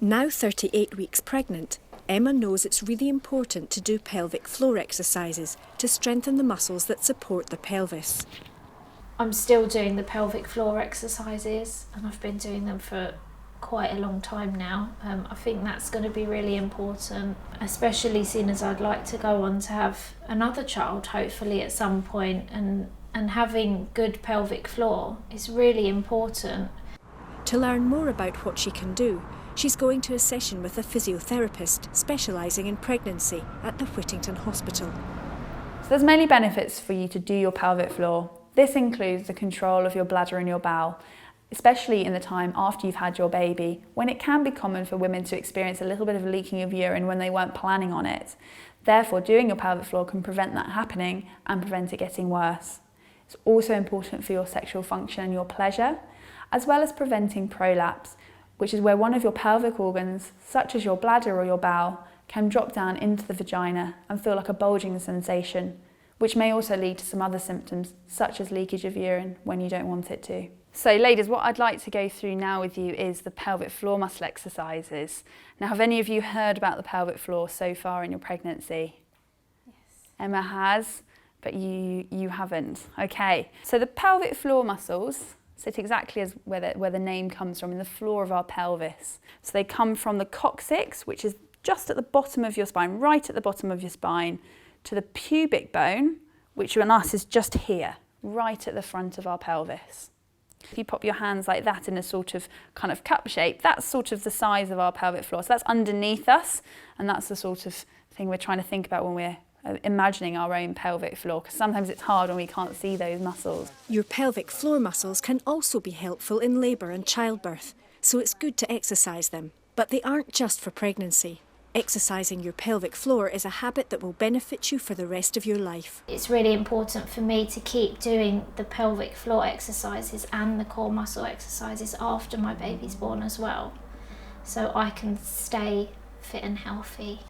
Now 38 weeks pregnant, Emma knows it's really important to do pelvic floor exercises to strengthen the muscles that support the pelvis. I'm still doing the pelvic floor exercises, and I've been doing them for quite a long time now. I think that's going to be really important, especially seeing as I'd like to go on to have another child hopefully at some point, and having good pelvic floor is really important. To learn more about what she can do, she's going to a session with a physiotherapist specialising in pregnancy at the Whittington Hospital. So there's many benefits for you to do your pelvic floor. This includes the control of your bladder and your bowel, especially in the time after you've had your baby, when it can be common for women to experience a little bit of leaking of urine when they weren't planning on it. Therefore, doing your pelvic floor can prevent that happening and prevent it getting worse. It's also important for your sexual function and your pleasure, as well as preventing prolapse, which is where one of your pelvic organs, such as your bladder or your bowel, can drop down into the vagina and feel like a bulging sensation, which may also lead to some other symptoms, such as leakage of urine when you don't want it to. So ladies, what I'd like to go through now with you is the pelvic floor muscle exercises. Now, have any of you heard about the pelvic floor so far in your pregnancy? Yes. Emma has, but you haven't. Okay, so the pelvic floor muscles sit exactly as where the name comes from, in the floor of our pelvis. So they come from the coccyx, which is just at the bottom of your spine, right at the bottom of your spine, to the pubic bone, which on us is just here, right at the front of our pelvis. If you pop your hands like that in a sort of kind of cup shape, that's sort of the size of our pelvic floor. So that's underneath us, and that's the sort of thing we're trying to think about when we're imagining our own pelvic floor, because sometimes it's hard when we can't see those muscles. Your pelvic floor muscles can also be helpful in labour and childbirth, so it's good to exercise them. But they aren't just for pregnancy. Exercising your pelvic floor is a habit that will benefit you for the rest of your life. It's really important for me to keep doing the pelvic floor exercises and the core muscle exercises after my baby's born as well, so I can stay fit and healthy.